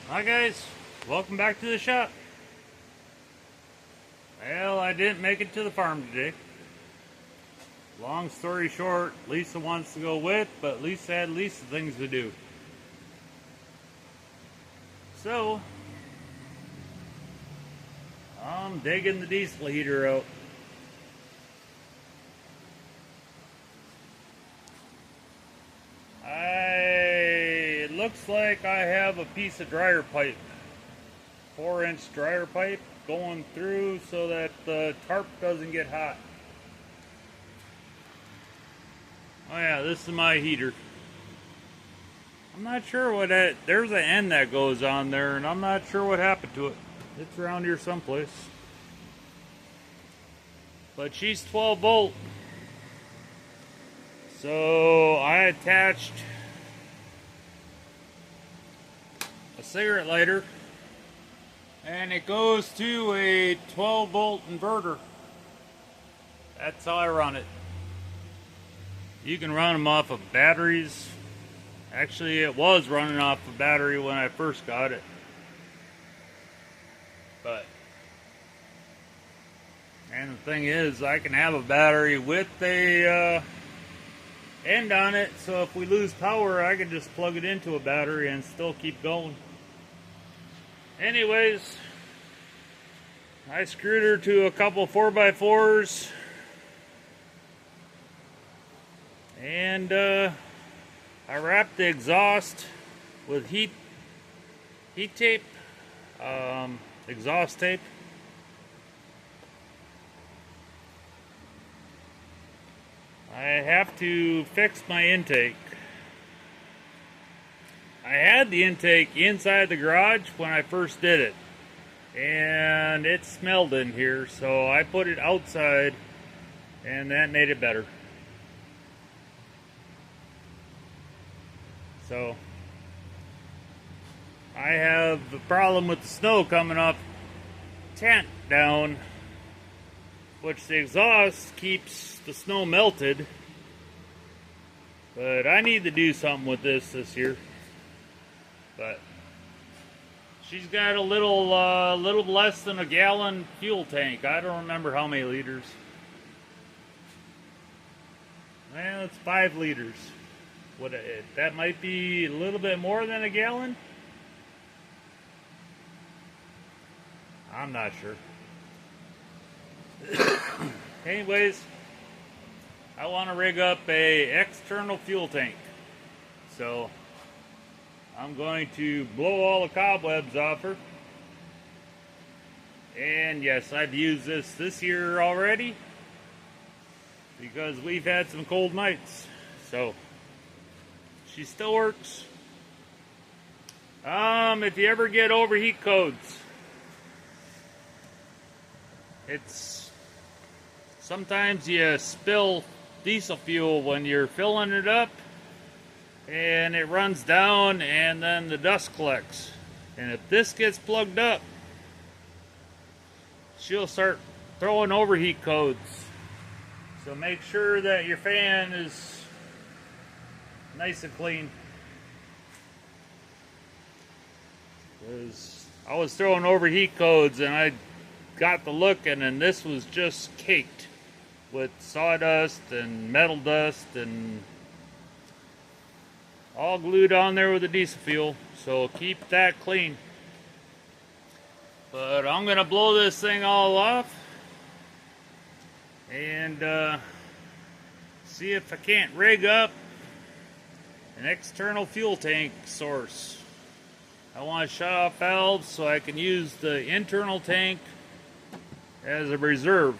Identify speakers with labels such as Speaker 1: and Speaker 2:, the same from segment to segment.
Speaker 1: Hi guys, welcome back to the shop. Well, I didn't make it to the farm today. Long story short, Lisa wants to go with, but Lisa had Lisa things to do. So, I'm digging the diesel heater out. It looks like I have a piece of dryer pipe, 4-inch dryer pipe going through so that the tarp doesn't get hot. Oh yeah, this is my heater. I'm not sure what there's an end that goes on there, and I'm not sure what happened to it. It's around here someplace. But she's 12 volt. So I attached a cigarette lighter, and it goes to a 12 volt inverter. That's how I run it. You can run them off of batteries. Actually, it was running off a battery when I first got it. And the thing is, I can have a battery with a end on it, so if we lose power, I can just plug it into a battery and still keep going. Anyways, I screwed her to a couple 4x4s, and I wrapped the exhaust with heat tape, exhaust tape. I have to fix my intake. I had the intake inside the garage when I first did it, and it smelled in here, so I put it outside, and that made it better. So I have a problem with the snow coming off tent down, which the exhaust keeps the snow melted, but I need to do something with this year. But she's got a little less than a gallon fuel tank. I don't remember how many liters. Well, it's 5 liters. That might be a little bit more than a gallon? I'm not sure. Anyways, I want to rig up a external fuel tank. So I'm going to blow all the cobwebs off her. And yes, I've used this year already because we've had some cold nights. So she still works. If you ever get overheat codes, sometimes you spill diesel fuel when you're filling it up, and it runs down, and then the dust collects. And if this gets plugged up, she'll start throwing overheat codes. So make sure that your fan is nice and clean. Because I was throwing overheat codes, and I got the looking, and this was just caked with sawdust and metal dust and all glued on there with the diesel fuel. So keep that clean. But I'm gonna blow this thing all off and see if I can't rig up an external fuel tank source. I want to shut off valves so I can use the internal tank as a reserve.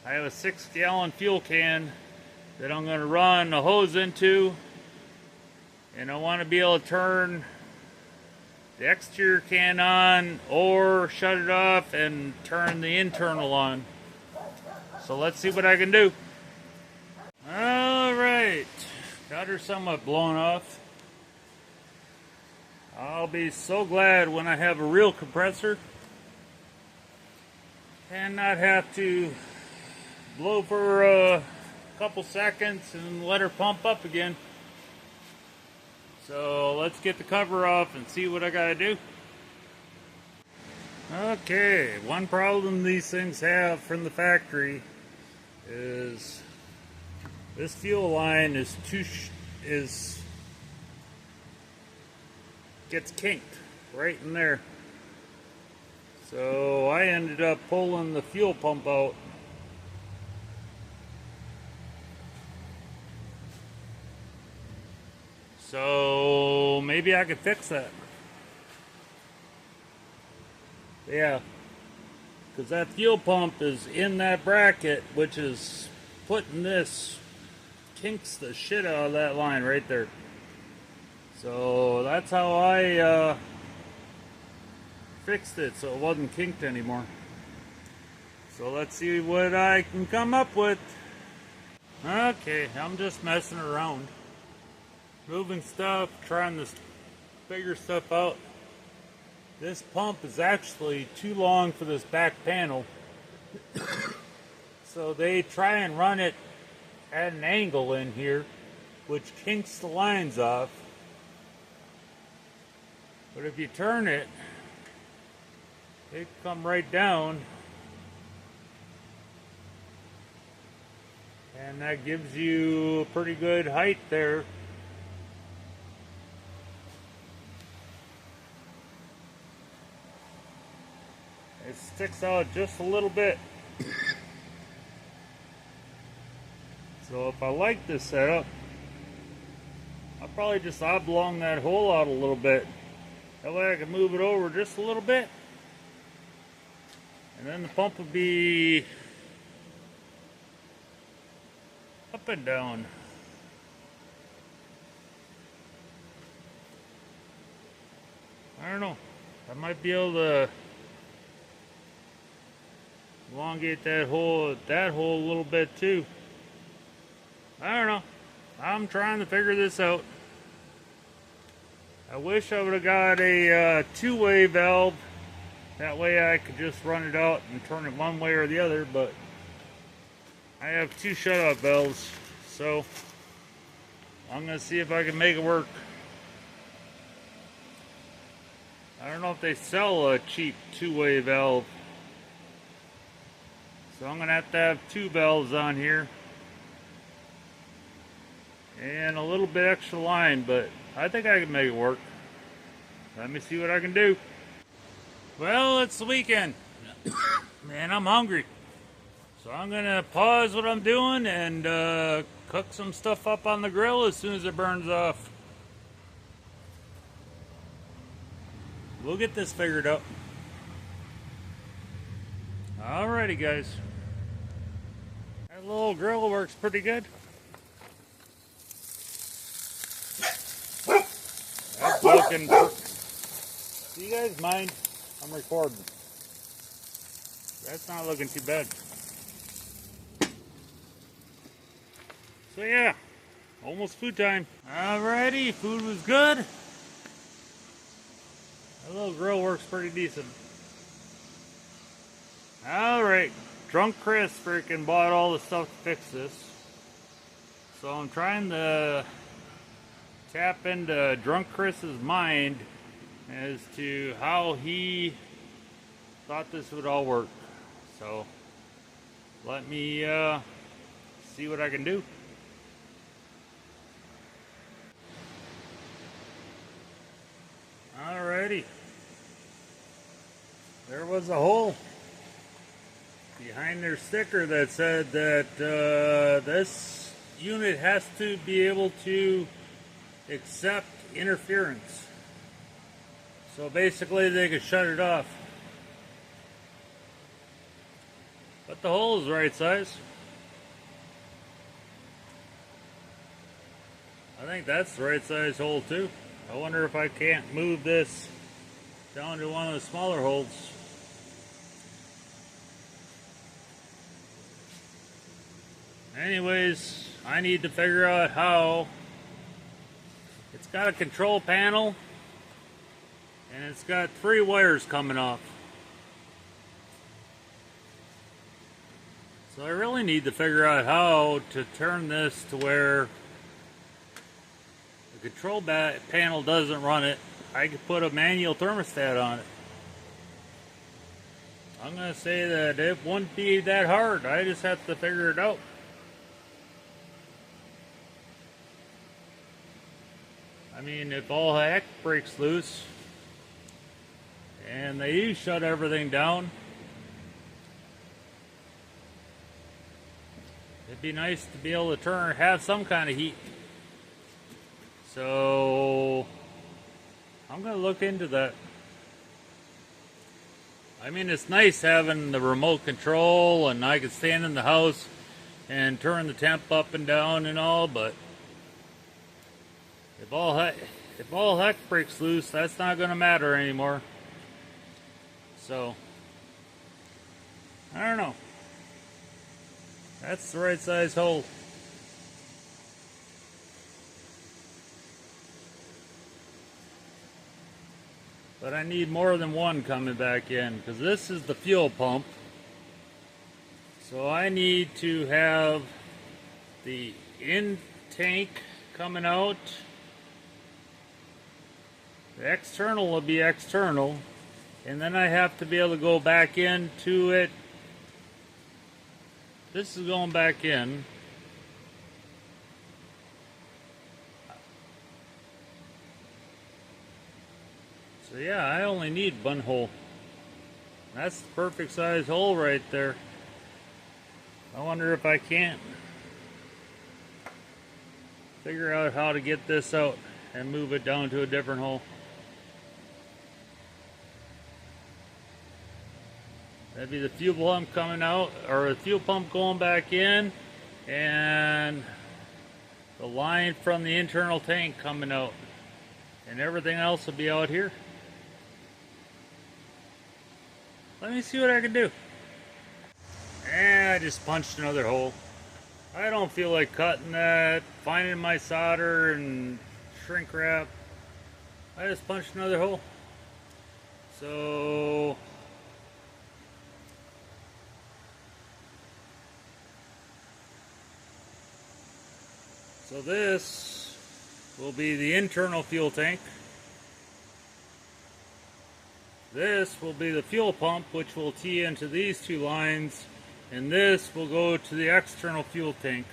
Speaker 1: I have a 6-gallon fuel can that I'm going to run a hose into, and I want to be able to turn the exterior can on or shut it off and turn the internal on. So let's see what I can do. Alright, got her somewhat blown off. I'll be so glad when I have a real compressor and not have to blow for a couple seconds and let her pump up again. So let's get the cover off and see what I gotta do. Okay, one problem these things have from the factory is this fuel line gets kinked right in there. So I ended up pulling the fuel pump out. So maybe I could fix that. Yeah, because that fuel pump is in that bracket, which is putting this, kinks the shit out of that line right there. So that's how I fixed it, so it wasn't kinked anymore. So let's see what I can come up with. Okay, I'm just messing around, moving stuff, trying to figure stuff out. This pump is actually too long for this back panel, so they try and run it at an angle in here, which kinks the lines off. But if you turn it, they come right down, and that gives you a pretty good height there. It sticks out just a little bit. So if I like this setup, I'll probably just oblong that hole out a little bit. That way I can move it over just a little bit. And then the pump will be up and down. I don't know. I might be able to elongate that hole a little bit too. I don't know. I'm trying to figure this out. I wish I would have got a two-way valve. That way I could just run it out and turn it one way or the other, but I have two shutoff valves, so I'm going to see if I can make it work. I don't know if they sell a cheap two-way valve. So I'm going to have two valves on here. And a little bit extra line, but I think I can make it work. Let me see what I can do. Well, it's the weekend. Man, I'm hungry. So I'm going to pause what I'm doing and cook some stuff up on the grill as soon as it burns off. We'll get this figured out. Alrighty, guys. That little grill works pretty good. That's looking do you guys mind? I'm recording. That's not looking too bad. So yeah, almost food time. Alrighty, food was good. That little grill works pretty decent. Alright, Drunk Chris freaking bought all the stuff to fix this. So I'm trying to tap into Drunk Chris's mind as to how he thought this would all work. So let me see what I can do. Alrighty. There was a hole behind their sticker that said that this unit has to be able to accept interference. So basically they could shut it off. But the hole is the right size. I think that's the right size hole too. I wonder if I can't move this down to one of the smaller holes. Anyways, I need to figure out how. It's got a control panel and it's got 3 wires coming off. So I really need to figure out how to turn this to where the control panel doesn't run it, I could put a manual thermostat on it. I'm going to say that it wouldn't be that hard. I just have to figure it out. I mean, if all heck breaks loose and they do shut everything down, it'd be nice to be able to have some kind of heat. So I'm going to look into that. I mean, it's nice having the remote control and I can stand in the house and turn the temp up and down and all, but if all heck breaks loose, that's not going to matter anymore. So, I don't know. That's the right size hole. But I need more than one coming back in, because this is the fuel pump. So I need to have the in tank coming out. The external will be external, and then I have to be able to go back into it. This is going back in. So yeah, I only need one hole. That's the perfect size hole right there. I wonder if I can't figure out how to get this out and move it down to a different hole. That'd be the fuel pump coming out, or the fuel pump going back in, and the line from the internal tank coming out. And everything else will be out here. Let me see what I can do. And I just punched another hole. I don't feel like cutting that, finding my solder and shrink wrap. I just punched another hole. So this will be the internal fuel tank. This will be the fuel pump, which will tee into these two lines, and this will go to the external fuel tank.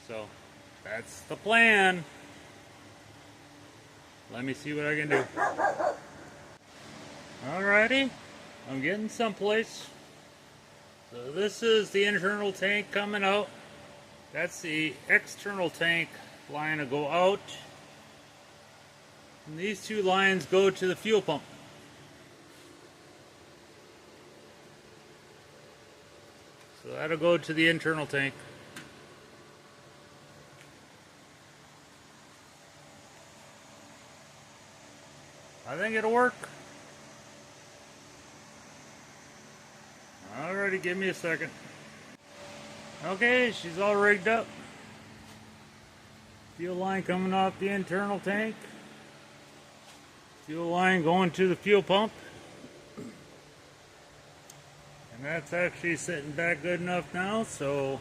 Speaker 1: So that's the plan. Let me see what I can do. Alrighty, I'm getting someplace. So this is the internal tank coming out. That's the external tank line to go out. And these two lines go to the fuel pump. So that'll go to the internal tank. I think it'll work. Alrighty, give me a second. Okay, she's all rigged up. Fuel line coming off the internal tank. Fuel line going to the fuel pump. And that's actually sitting back good enough now, so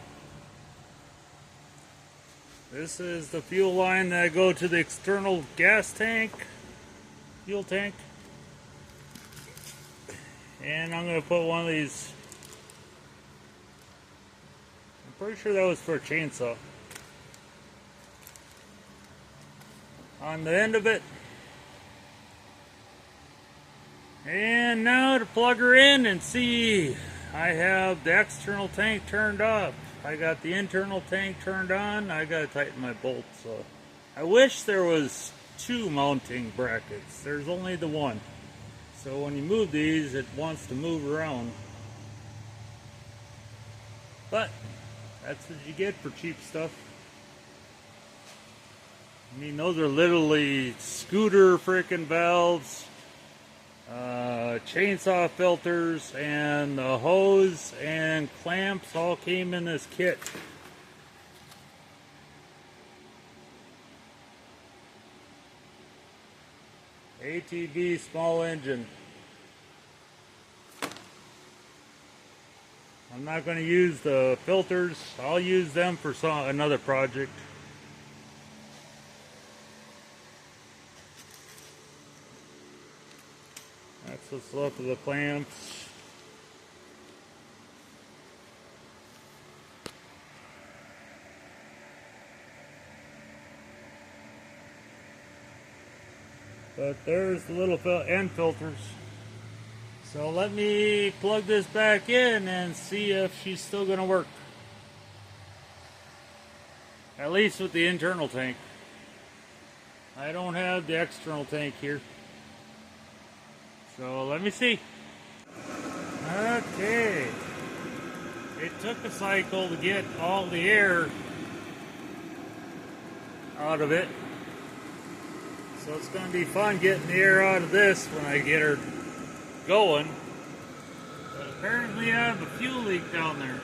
Speaker 1: this is the fuel line that go to the external gas tank, fuel tank. And I'm going to put one of these, I'm pretty sure that was for a chainsaw, on the end of it. And now to plug her in and see, I have the external tank turned off. I got the internal tank turned on. I got to tighten my bolts. So I wish there was two mounting brackets. There's only the one. So when you move these, it wants to move around. But that's what you get for cheap stuff. I mean, those are literally scooter freaking valves. Chainsaw filters, and the hose and clamps all came in this kit. ATV small engine. I'm not going to use the filters. I'll use them for another project. That's what's left of the clamps. But there's the little end filters. So let me plug this back in and see if she's still going to work. At least with the internal tank. I don't have the external tank here. So let me see. Okay. It took a cycle to get all the air out of it. So it's going to be fun getting the air out of this when I get her going. But apparently I have a fuel leak down there.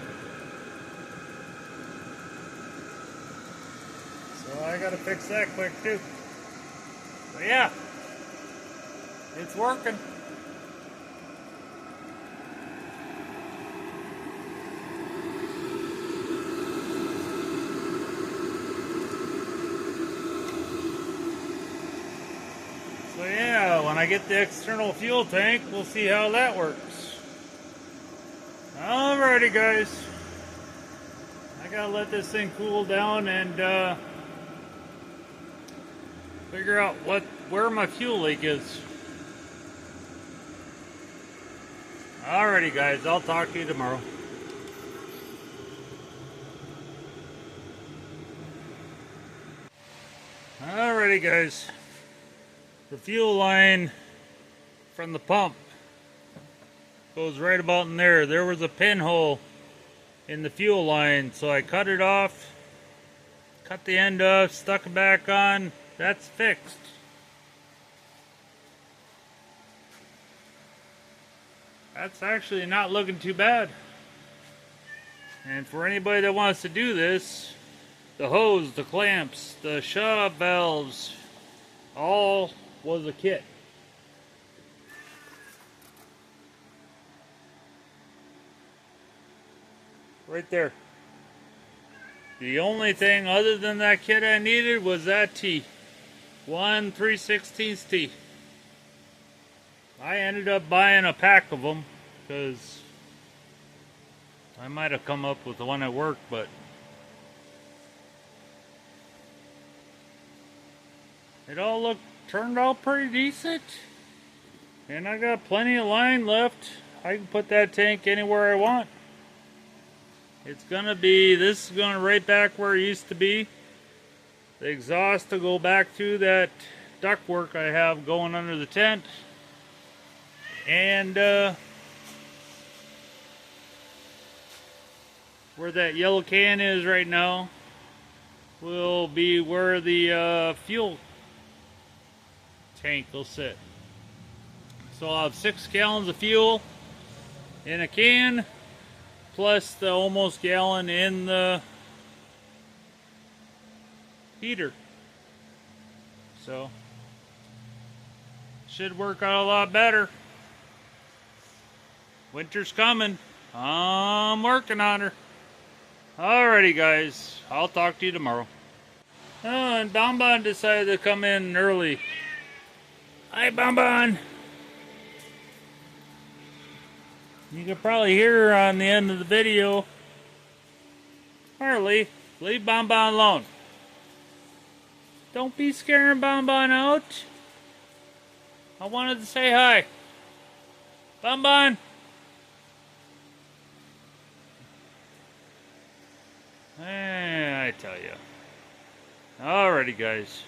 Speaker 1: So I got to fix that quick too. But yeah, it's working. So yeah, when I get the external fuel tank, we'll see how that works. Alrighty guys. I gotta let this thing cool down and figure out where my fuel leak is. Alrighty guys, I'll talk to you tomorrow. Alrighty guys. The fuel line from the pump goes right about in there. There was a pinhole in the fuel line, so I cut it off, cut the end off, stuck it back on. That's fixed. That's actually not looking too bad. And for anybody that wants to do this, the hose, the clamps, the shut-off valves, all was a kit. Right there. The only thing other than that kit I needed was that T. 1 3/16 T. I ended up buying a pack of them because I might have come up with the one at work, but it all turned out pretty decent. And I got plenty of line left. I can put that tank anywhere I want. It's gonna be, this is gonna right back where it used to be. The exhaust to go back to that ductwork I have going under the tent. And where that yellow can is right now will be where the fuel tank will sit. So I'll have 6 gallons of fuel in a can, plus the almost gallon in the heater. So should work out a lot better. Winter's coming. I'm working on her. Alrighty guys, I'll talk to you tomorrow. Oh, and Bonbon decided to come in early. Hi Bonbon. You can probably hear her on the end of the video. Harley, leave Bonbon alone. Don't be scaring Bonbon out. I wanted to say hi. Bonbon. I tell you. Alrighty guys.